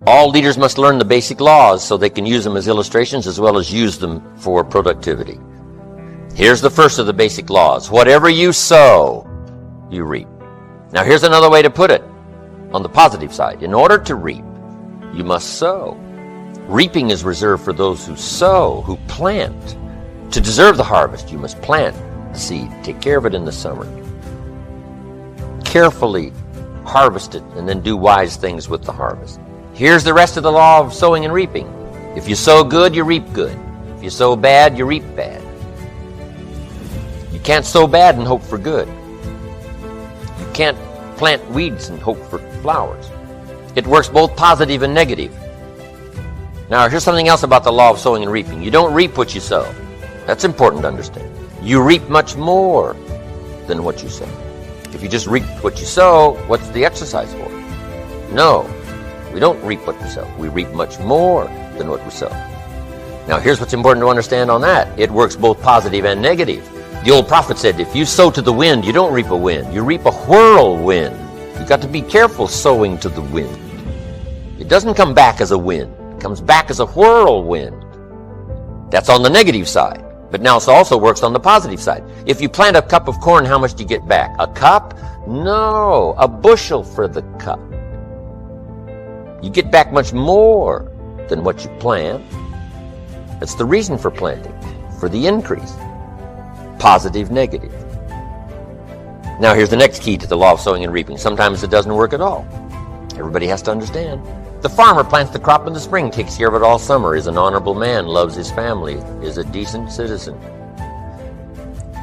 All leaders must learn the basic laws so they can use them as illustrations as well as use them for productivity. Here's the first of the basic laws. Whatever you sow, you reap. Now here's another way to put it on the positive side. In order to reap, you must sow. Reaping is reserved for those who sow, who plant. To deserve the harvest, you must plant the seed. Take care of it in the summer. Carefully harvest it and then do wise things with the harvest. Here's the rest of the law of sowing and reaping. If you sow good, you reap good. If you sow bad, you reap bad. You can't sow bad and hope for good. You can't plant weeds and hope for flowers. It works both positive and negative. Now, here's something else about the law of sowing and reaping. You don't reap what you sow. That's important to understand. You reap much more than what you sow. If you just reap what you sow, what's the exercise for? No, we don't reap what we sow. We reap much more than what we sow. Now, here's what's important to understand on that. It works both positive and negative. The old prophet said, if you sow to the wind, you don't reap a wind. You reap a whirlwind. You've got to be careful sowing to the wind. It doesn't come back as a wind. It comes back as a whirlwind. That's on the negative side. But now it also works on the positive side. If you plant a cup of corn, how much do you get back? A cup? No, a bushel for the cup. You get back much more than what you plant. That's the reason for planting, for the increase. Positive, negative. Now here's the next key to the law of sowing and reaping. Sometimes it doesn't work at all. Everybody has to understand. The farmer plants the crop in the spring, takes care of it all summer, is an honorable man, loves his family, is a decent citizen.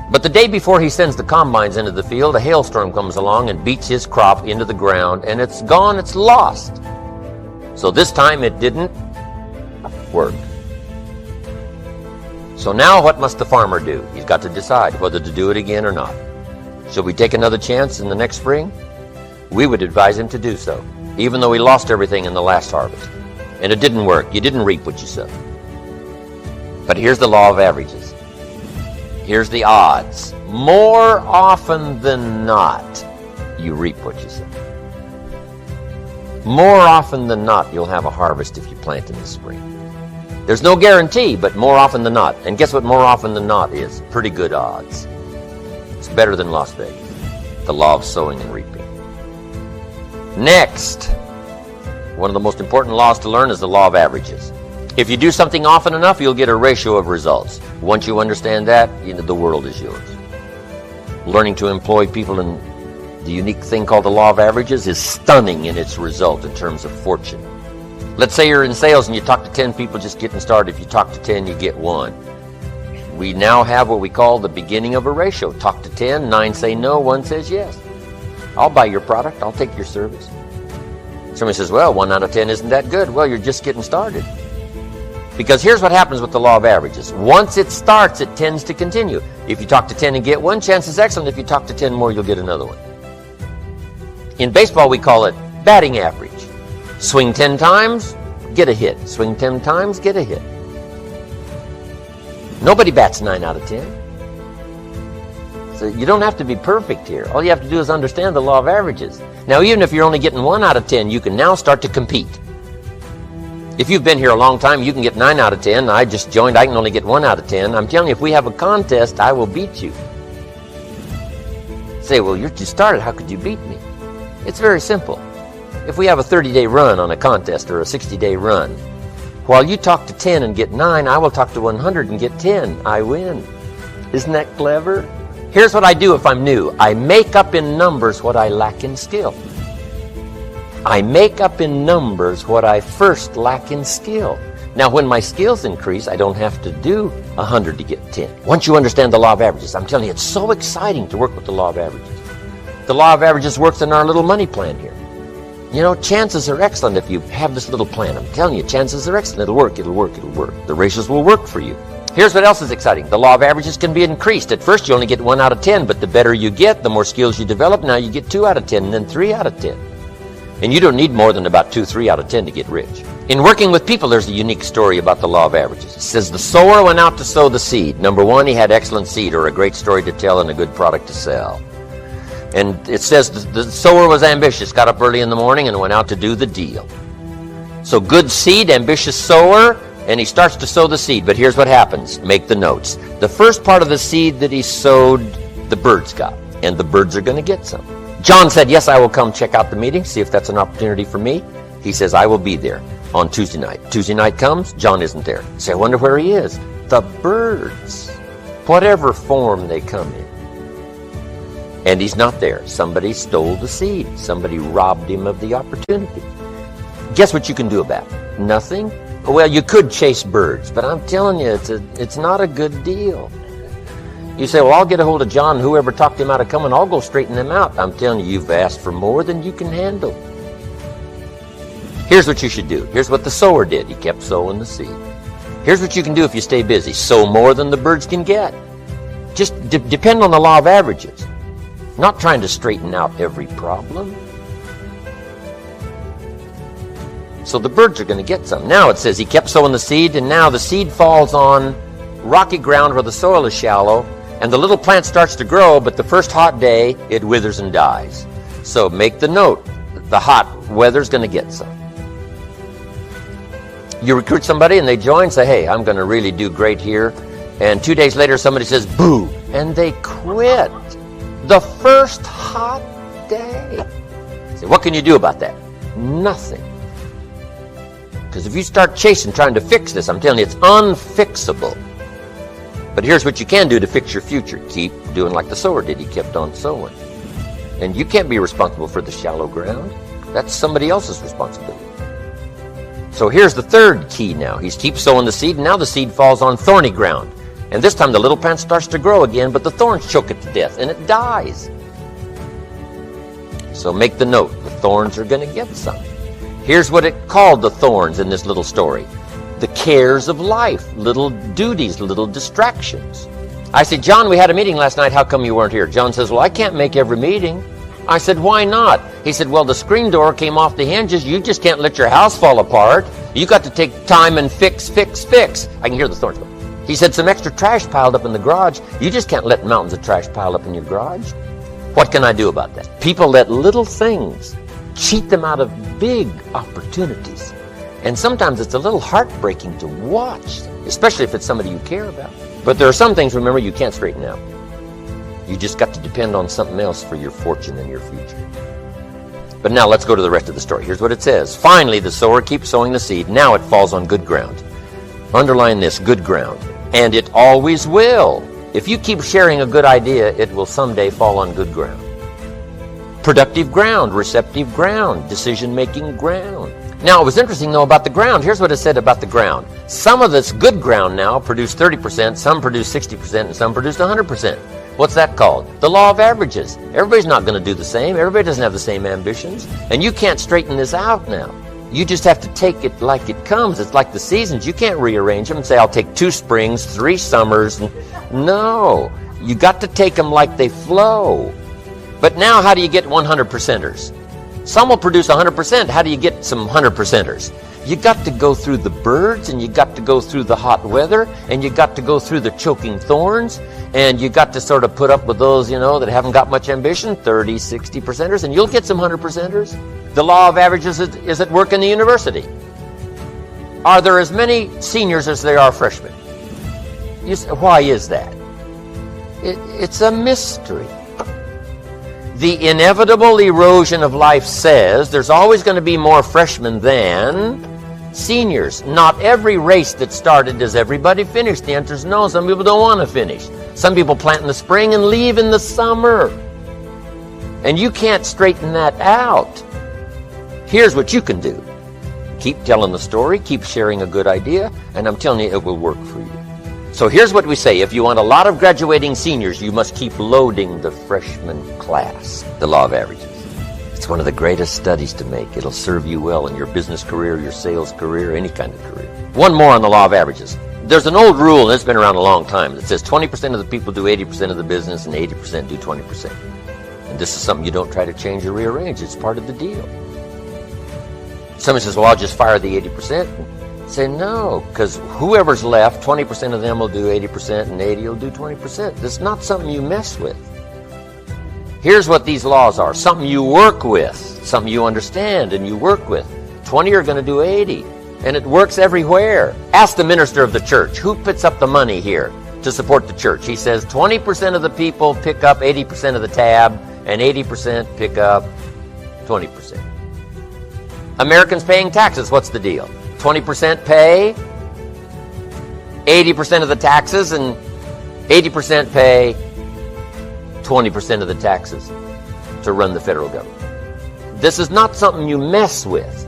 But the day before he sends the combines into the field, a hailstorm comes along and beats his crop into the ground, and it's gone, it's lost. So this time it didn't work. So now what must the farmer do? He's got to decide whether to do it again or not. Shall we take another chance in the next spring? We would advise him to do so, even though he lost everything in the last harvest. And it didn't work. You didn't reap what you sowed. But here's the law of averages. Here's the odds. More often than not, you reap what you sow. More often than not, you'll have a harvest if you plant in the spring. There's no guarantee, but more often than not. And guess what more often than not is? Pretty good odds. It's better than Las Vegas. The law of sowing and reaping. Next, one of the most important laws to learn is the law of averages. If you do something often enough, you'll get a ratio of results. Once you understand that, the world is yours. Learning to employ people in the unique thing called the law of averages is stunning in its result in terms of fortune. Let's say you're in sales and you talk to 10 people just getting started. If you talk to 10, you get 1. We now have what we call the beginning of a ratio. Talk to 10, 9 say no, 1 says yes. I'll buy your product, I'll take your service. Somebody says, well, 1 out of 10 isn't that good. Well, you're just getting started. Because here's what happens with the law of averages. Once it starts, it tends to continue. If you talk to 10 and get 1, chance is excellent. If you talk to 10 more, you'll get another one. In baseball, we call it batting average. Swing 10 times, get a hit. Swing 10 times, get a hit. Nobody bats 9 out of 10. So you don't have to be perfect here. All you have to do is understand the law of averages. Now, even if you're only getting 1 out of 10, you can now start to compete. If you've been here a long time, you can get 9 out of 10. I just joined, I can only get 1 out of 10. I'm telling you, if we have a contest, I will beat you. Say, well, you just started, how could you beat me? It's very simple. If we have a 30-day run on a contest or a 60-day run, while you talk to 10 and get 9, I will talk to 100 and get 10. I win. Isn't that clever? Here's what I do if I'm new. I make up in numbers what I lack in skill. I make up in numbers what I first lack in skill. Now, when my skills increase, I don't have to do 100 to get 10. Once you understand the law of averages, I'm telling you, it's so exciting to work with the law of averages. The law of averages works in our little money plan here. You know, chances are excellent if you have this little plan. I'm telling you, chances are excellent. It'll work, it'll work, it'll work. The ratios will work for you. Here's what else is exciting. The law of averages can be increased. At first, you only get 1 out of 10, but the better you get, the more skills you develop. Now you get 2 out of 10, and then 3 out of 10. And you don't need more than about 2, 3 out of 10 to get rich. In working with people, there's a unique story about the law of averages. It says the sower went out to sow the seed. Number 1, he had excellent seed or a great story to tell and a good product to sell. And it says the sower was ambitious, got up early in the morning and went out to do the deal. So good seed, ambitious sower, and he starts to sow the seed. But here's what happens. Make the notes. The first part of the seed that he sowed, the birds got. And the birds are going to get some. John said, yes, I will come check out the meeting, see if that's an opportunity for me. He says, I will be there on Tuesday night. Tuesday night comes, John isn't there. You say, I wonder where he is. The birds, whatever form they come in. And he's not there. Somebody stole the seed. Somebody robbed him of the opportunity. Guess what you can do about it? Nothing? Well, you could chase birds, but I'm telling you, it's not a good deal. You say, well, I'll get a hold of John, whoever talked him out of coming, I'll go straighten them out. I'm telling you, you've asked for more than you can handle. Here's what you should do. Here's what the sower did. He kept sowing the seed. Here's what you can do if you stay busy. Sow more than the birds can get. Just depend on the law of averages. Not trying to straighten out every problem. So the birds are going to get some. Now it says he kept sowing the seed, and now the seed falls on rocky ground where the soil is shallow, and the little plant starts to grow, but the first hot day, it withers and dies. So make the note, the hot weather's going to get some. You recruit somebody and they join, say, hey, I'm going to really do great here. And 2 days later, somebody says, boo, and they quit. The first hot day. So what can you do about that? Nothing. Because if you start chasing, trying to fix this, I'm telling you, it's unfixable. But here's what you can do to fix your future. Keep doing like the sower did. He kept on sowing. And you can't be responsible for the shallow ground. That's somebody else's responsibility. So here's the third key now. He keeps sowing the seed, and now the seed falls on thorny ground. And this time the little plant starts to grow again, but the thorns choke it to death, and it dies. So make the note. The thorns are going to get some. Here's what it called the thorns in this little story. The cares of life, little duties, little distractions. I said, John, we had a meeting last night. How come you weren't here? John says, well, I can't make every meeting. I said, why not? He said, well, the screen door came off the hinges. You just can't let your house fall apart. You got to take time and fix. I can hear the thorns go. He said, some extra trash piled up in the garage. You just can't let mountains of trash pile up in your garage. What can I do about that? People let little things cheat them out of big opportunities. And sometimes it's a little heartbreaking to watch, especially if it's somebody you care about. But there are some things, remember, you can't straighten out. You just got to depend on something else for your fortune and your future. But now let's go to the rest of the story. Here's what it says. Finally, the sower keeps sowing the seed. Now it falls on good ground. Underline this, good ground. And it always will. If you keep sharing a good idea, it will someday fall on good ground. Productive ground, receptive ground, decision-making ground. Now, it was interesting, though, about the ground. Here's what it said about the ground. Some of this good ground now produced 30%, some produced 60%, and some produced 100%. What's that called? The law of averages. Everybody's not going to do the same. Everybody doesn't have the same ambitions. And you can't straighten this out now. You just have to take it like it comes. It's like the seasons. You can't rearrange them and say, I'll take 2 springs, 3 summers. No. You got to take them like they flow. But now, how do you get 100%ers? Some will produce 100%. How do you get some 100%ers? You got to go through the birds, and you got to go through the hot weather, and you got to go through the choking thorns, and you got to sort of put up with those, that haven't got much ambition, 30, 60%ers, and you'll get some 100%ers. The law of averages is at work in the university. Are there as many seniors as there are freshmen? Why is that? It's a mystery. The inevitable erosion of life says there's always going to be more freshmen than seniors. Not every race that started does everybody finish. The answer is no. Some people don't want to finish. Some people plant in the spring and leave in the summer. And you can't straighten that out. Here's what you can do. Keep telling the story, keep sharing a good idea, and I'm telling you it will work for you. So here's what we say. If you want a lot of graduating seniors, you must keep loading the freshman class. The law of averages. It's one of the greatest studies to make. It'll serve you well in your business career, your sales career, any kind of career. One more on the law of averages. There's an old rule, and it's been around a long time, that says 20% of the people do 80% of the business and 80% do 20%. And this is something you don't try to change or rearrange. It's part of the deal. Somebody says, well, I'll just fire the 80%. Say no, because whoever's left, 20% of them will do 80% and 80 will do 20%. That's not something you mess with. Here's what these laws are. Something you work with, something you understand and you work with. 20 are going to do 80. And it works everywhere. Ask the minister of the church, who puts up the money here to support the church? He says 20% of the people pick up 80% of the tab, and 80% pick up 20%. Americans paying taxes, what's the deal? 20% pay 80% of the taxes, and 80% pay 20% of the taxes to run the federal government. This is not something you mess with.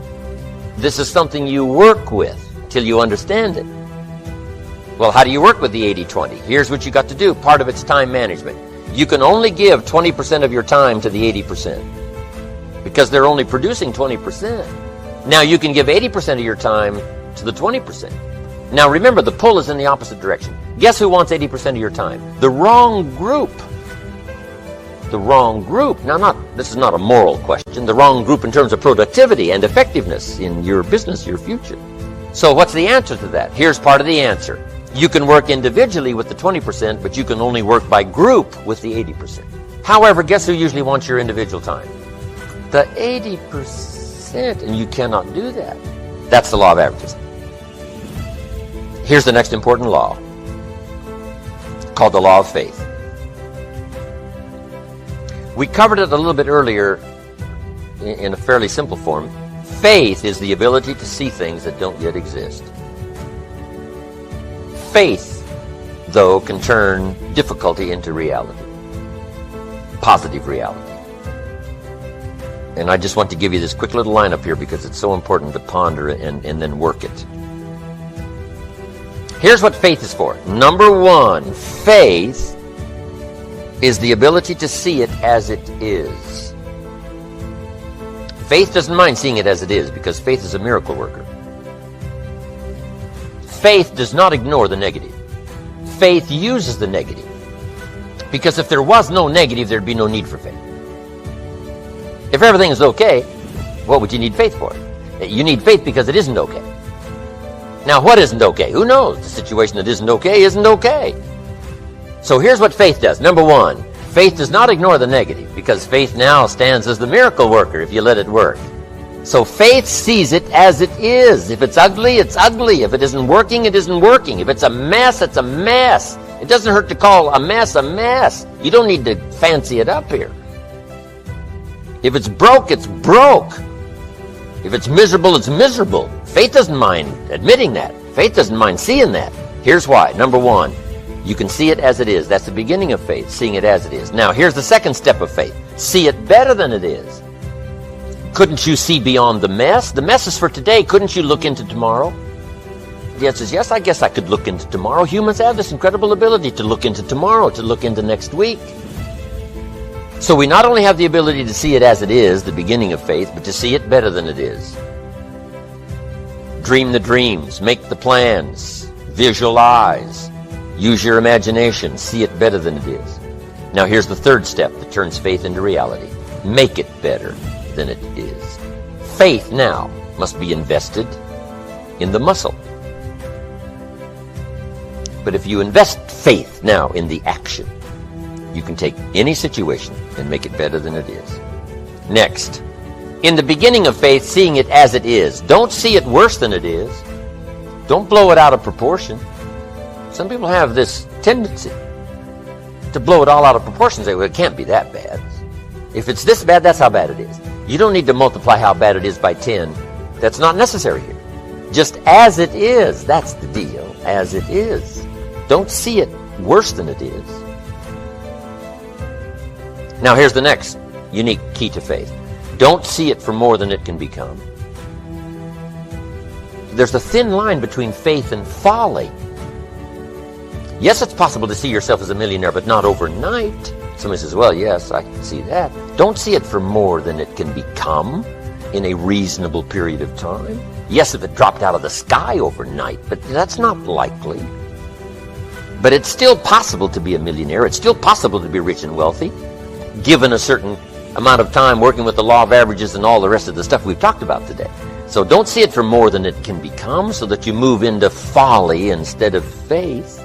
This is something you work with till you understand it. Well, how do you work with the 80-20? Here's what you got to do. Part of it's time management. You can only give 20% of your time to the 80% because they're only producing 20%. Now you can give 80% of your time to the 20%. Now remember, the pull is in the opposite direction. Guess who wants 80% of your time? The wrong group. The wrong group. Now, this is not a moral question. The wrong group in terms of productivity and effectiveness in your business, your future. So what's the answer to that? Here's part of the answer. You can work individually with the 20%, but you can only work by group with the 80%. However, guess who usually wants your individual time? The 80%, and you cannot do that. That's the law of averages. Here's the next important law, called the law of faith. We covered it a little bit earlier in a fairly simple form. Faith is the ability to see things that don't yet exist. Faith, though, can turn difficulty into reality, positive reality. And I just want to give you this quick little lineup here because it's so important to ponder it and then work it. Here's what faith is for. Number one, faith is the ability to see it as it is. Faith doesn't mind seeing it as it is because faith is a miracle worker. Faith does not ignore the negative. Faith uses the negative. Because if there was no negative, there'd be no need for faith. If everything is okay, what would you need faith for? You need faith because it isn't okay. Now, what isn't okay? Who knows? The situation that isn't okay. So here's what faith does. Number one, faith does not ignore the negative because faith now stands as the miracle worker if you let it work. So faith sees it as it is. If it's ugly, it's ugly. If it isn't working, it isn't working. If it's a mess, it's a mess. It doesn't hurt to call a mess a mess. You don't need to fancy it up here. If it's broke, it's broke. If it's miserable, it's miserable. Faith doesn't mind admitting that. Faith doesn't mind seeing that. Here's why. Number one, you can see it as it is. That's the beginning of faith, seeing it as it is. Now, here's the second step of faith. See it better than it is. Couldn't you see beyond the mess? The mess is for today. Couldn't you look into tomorrow? The answer is yes, I guess I could look into tomorrow. Humans have this incredible ability to look into tomorrow, to look into next week. So we not only have the ability to see it as it is, the beginning of faith, but to see it better than it is. Dream the dreams, make the plans, visualize, use your imagination, see it better than it is. Now here's the third step that turns faith into reality. Make it better than it is. Faith now must be invested in the muscle. But if you invest faith now in the action, you can take any situation and make it better than it is. Next, in the beginning of faith, seeing it as it is. Don't see it worse than it is. Don't blow it out of proportion. Some people have this tendency to blow it all out of proportion and say, well, it can't be that bad. If it's this bad, that's how bad it is. You don't need to multiply how bad it is by 10. That's not necessary here. Just as it is, that's the deal. As it is. Don't see it worse than it is. Now here's the next unique key to faith. Don't see it for more than it can become. There's a thin line between faith and folly. Yes, it's possible to see yourself as a millionaire, but not overnight. Somebody says, well, yes, I can see that. Don't see it for more than it can become in a reasonable period of time. Yes, if it dropped out of the sky overnight, but that's not likely. But it's still possible to be a millionaire. It's still possible to be rich and wealthy, given a certain amount of time working with the law of averages and all the rest of the stuff we've talked about today. So don't see it for more than it can become so that you move into folly instead of faith.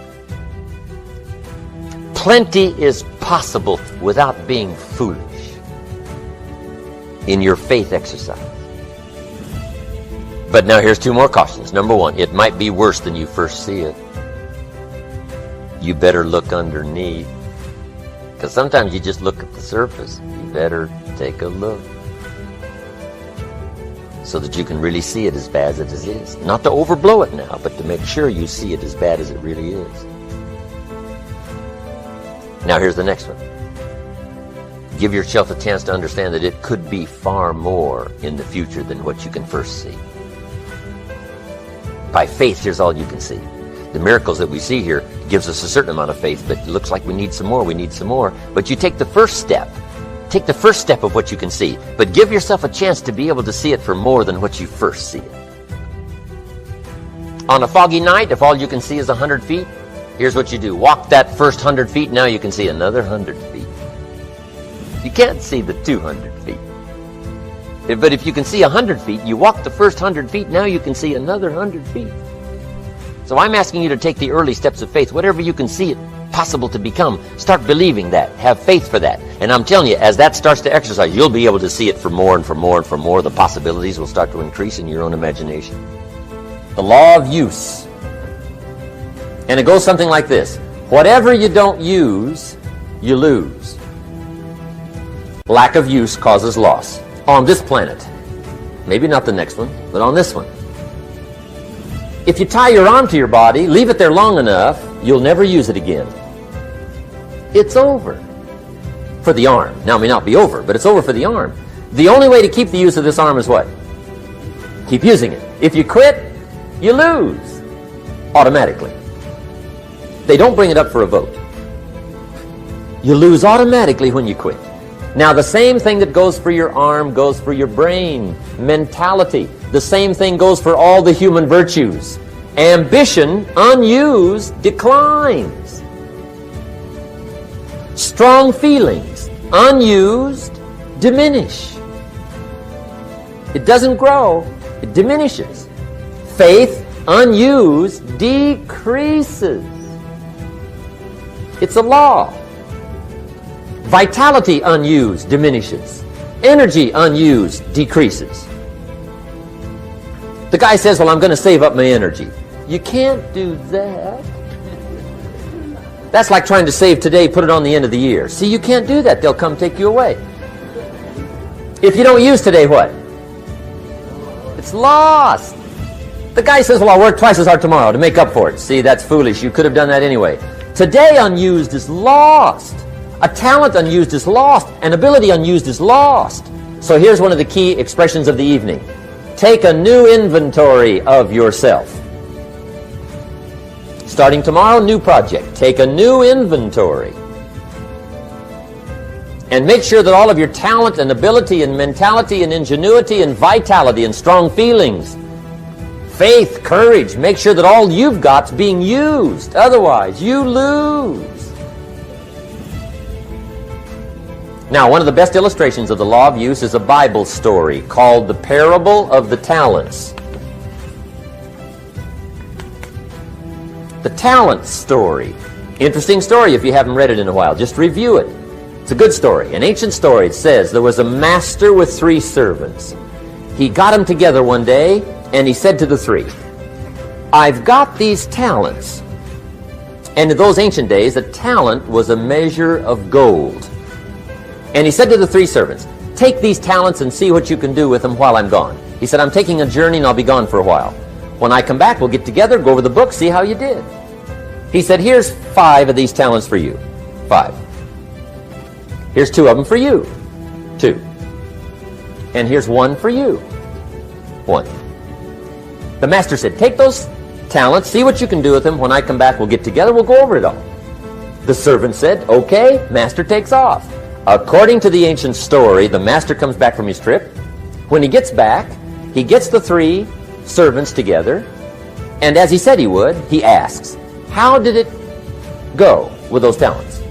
Plenty is possible without being foolish in your faith exercise. But now here's two more cautions. Number one, it might be worse than you first see it. You better look underneath. Because sometimes you just look at the surface. You better take a look. So that you can really see it as bad as it is. Not to overblow it now, but to make sure you see it as bad as it really is. Now here's the next one. Give yourself a chance to understand that it could be far more in the future than what you can first see. By faith, here's all you can see. The miracles that we see here gives us a certain amount of faith, but it looks like we need some more, we need some more. But you take the first step. Take the first step of what you can see, but give yourself a chance to be able to see it for more than what you first see it. On a foggy night, if all you can see is 100 feet, here's what you do. Walk that first 100 feet, now you can see another 100 feet. You can't see the 200 feet. But if you can see 100 feet, you walk the first 100 feet, now you can see another 100 feet. So I'm asking you to take the early steps of faith. Whatever you can see it possible to become, start believing that. Have faith for that. And I'm telling you, as that starts to exercise, you'll be able to see it for more and for more and for more. The possibilities will start to increase in your own imagination. The law of use. And it goes something like this. Whatever you don't use, you lose. Lack of use causes loss. On this planet. Maybe not the next one, but on this one. If you tie your arm to your body, leave it there long enough, you'll never use it again. It's over. For the arm. Now, it may not be over, but it's over for the arm. The only way to keep the use of this arm is what? Keep using it. If you quit, you lose. Automatically. They don't bring it up for a vote. You lose automatically when you quit. Now, the same thing that goes for your arm goes for your brain, mentality. The same thing goes for all the human virtues. Ambition, unused, declines. Strong feelings, unused, diminish. It doesn't grow, it diminishes. Faith, unused, decreases. It's a law. Vitality unused diminishes. Energy unused decreases. The guy says, well, I'm going to save up my energy. You can't do that. That's like trying to save today, put it on the end of the year. See, you can't do that. They'll come take you away. If you don't use today, what? It's lost. The guy says, well, I'll work twice as hard tomorrow to make up for it. See, that's foolish. You could have done that anyway. Today unused is lost. A talent unused is lost. An ability unused is lost. So here's one of the key expressions of the evening. Take a new inventory of yourself. Starting tomorrow, new project. Take a new inventory. And make sure that all of your talent and ability and mentality and ingenuity and vitality and strong feelings, faith, courage, make sure that all you've got's being used. Otherwise, you lose. Now, one of the best illustrations of the law of use is a Bible story called the Parable of the Talents. The talent story. Interesting story if you haven't read it in a while. Just review it. It's a good story. An ancient story. It says there was a master with 3 servants. He got them together one day and he said to the 3, I've got these talents. And in those ancient days, a talent was a measure of gold. And he said to the 3 servants, take these talents and see what you can do with them while I'm gone. He said, I'm taking a journey and I'll be gone for a while. When I come back, we'll get together, go over the book, see how you did. He said, here's 5 of these talents for you. 5. Here's 2 of them for you. 2. And here's 1 for you. 1. The master said, take those talents, see what you can do with them. When I come back, we'll get together, we'll go over it all. The servant said, okay, master takes off. According to the ancient story, the master comes back from his trip. When he gets back, he gets the 3 servants together, and as he said he would, he asks, how did it go with those talents?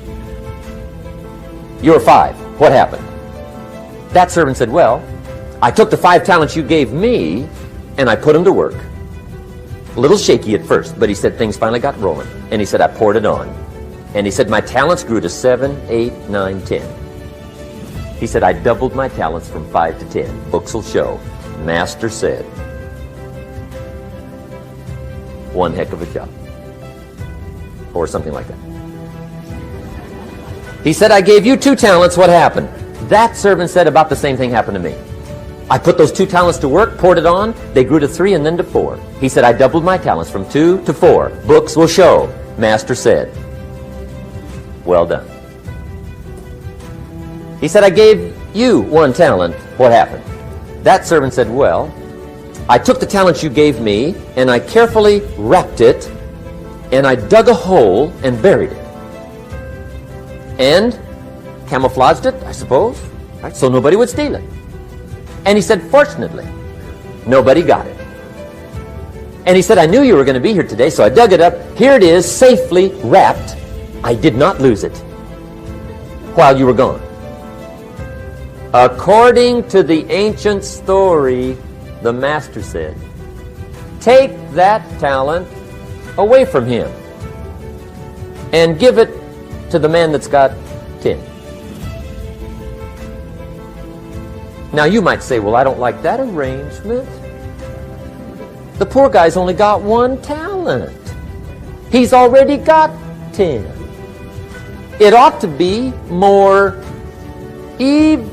You were 5. What happened? That servant said, well, I took the 5 talents you gave me, and I put them to work. A little shaky at first, but he said things finally got rolling. And he said, I poured it on. And he said, my talents grew to 7, 8, 9, 10. He said, I doubled my talents from 5 to 10. Books will show. Master said, One heck of a job. Or something like that. He said, I gave you 2 talents. What happened? That servant said, about the same thing happened to me. I put those 2 talents to work, poured it on. They grew to 3 and then to 4. He said, I doubled my talents from 2 to 4. Books will show. Master said, well done. He said, I gave you 1 talent. What happened? That servant said, well, I took the talents you gave me and I carefully wrapped it and I dug a hole and buried it. And camouflaged it, I suppose, right? So nobody would steal it. And he said, fortunately, nobody got it. And he said, I knew you were going to be here today, so I dug it up. Here it is, safely wrapped. I did not lose it while you were gone. According to the ancient story, the master said, take that talent away from him and give it to the man that's got 10. Now you might say, well, I don't like that arrangement. The poor guy's only got 1 talent. He's already got 10. It ought to be more even.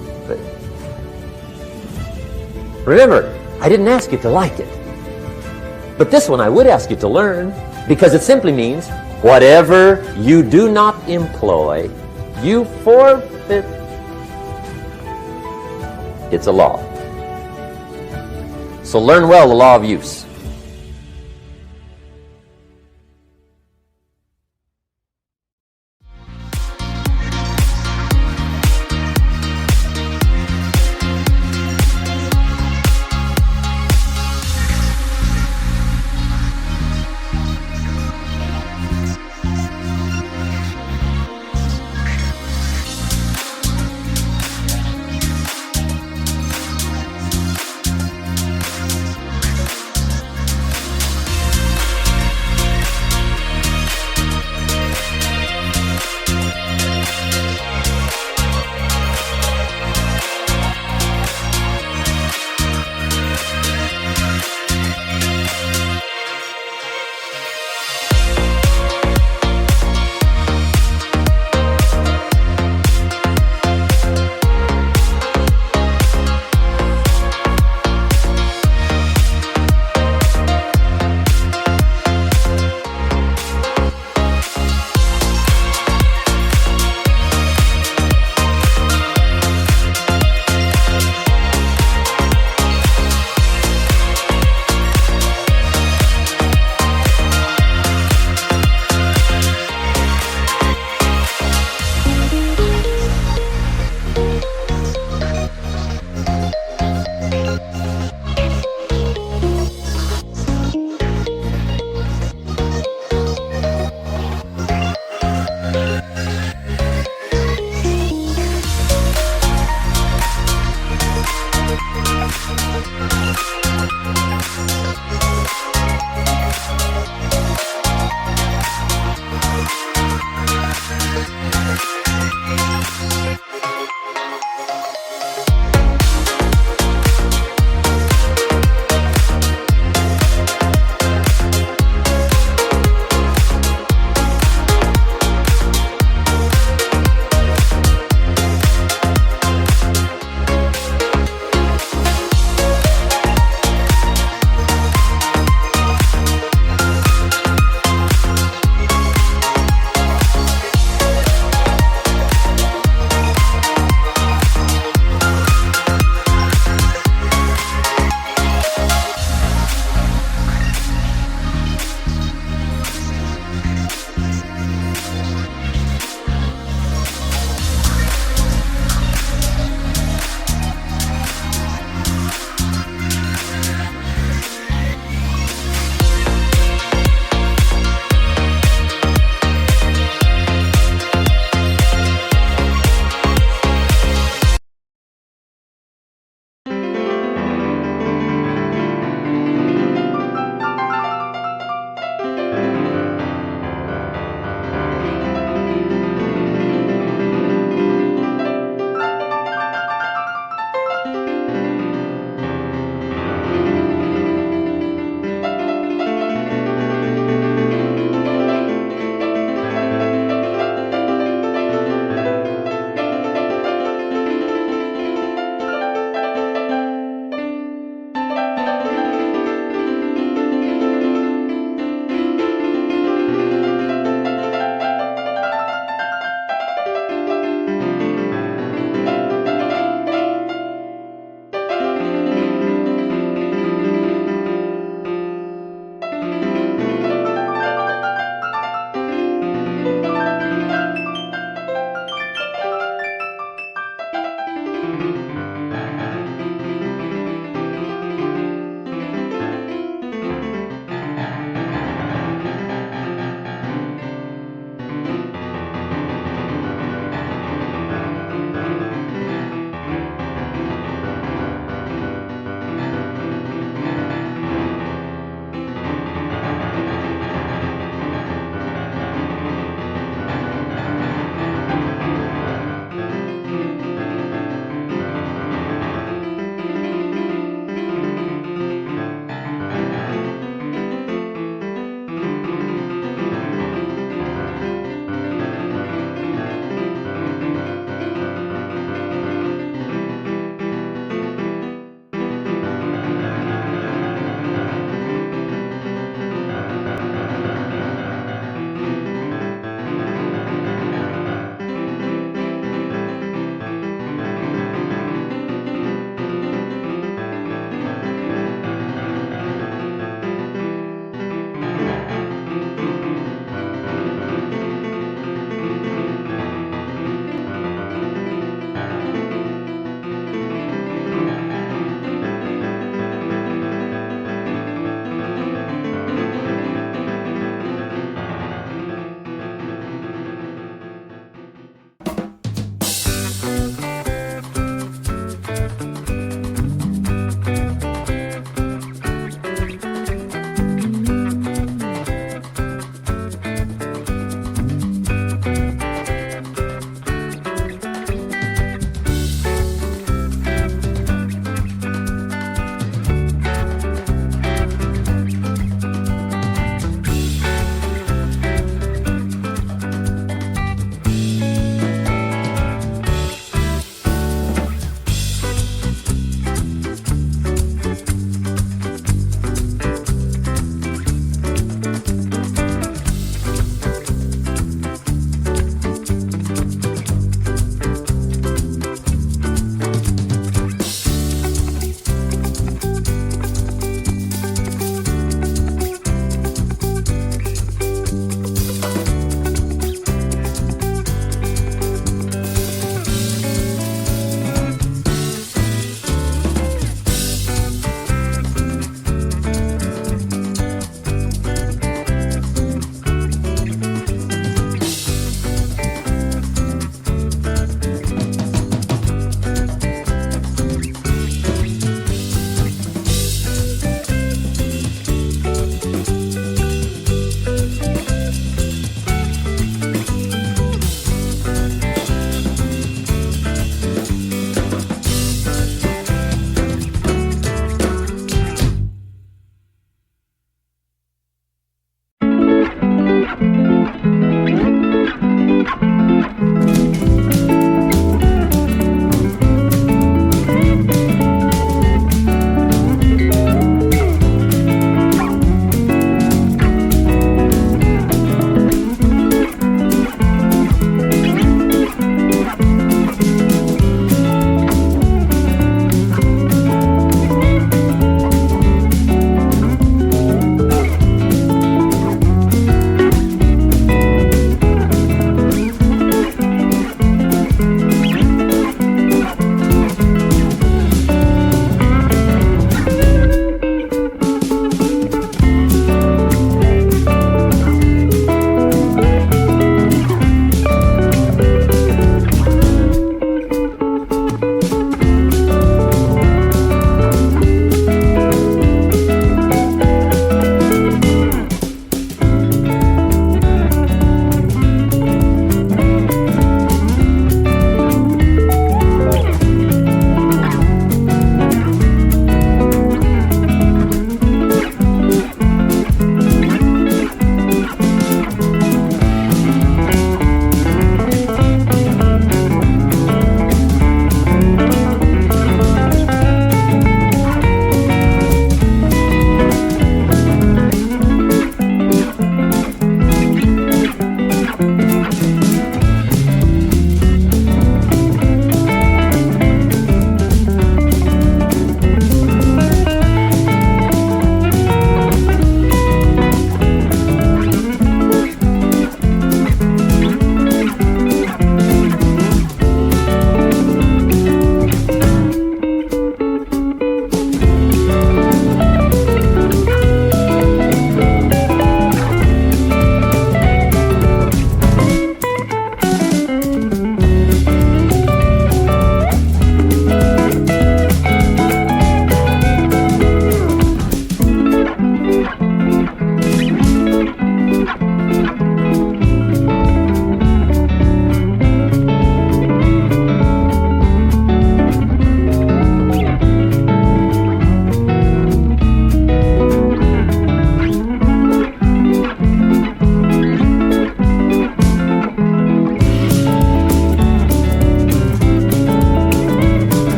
Remember, I didn't ask you to like it. But this one I would ask you to learn, because it simply means whatever you do not employ, you forfeit. It's a law. So learn well the law of use.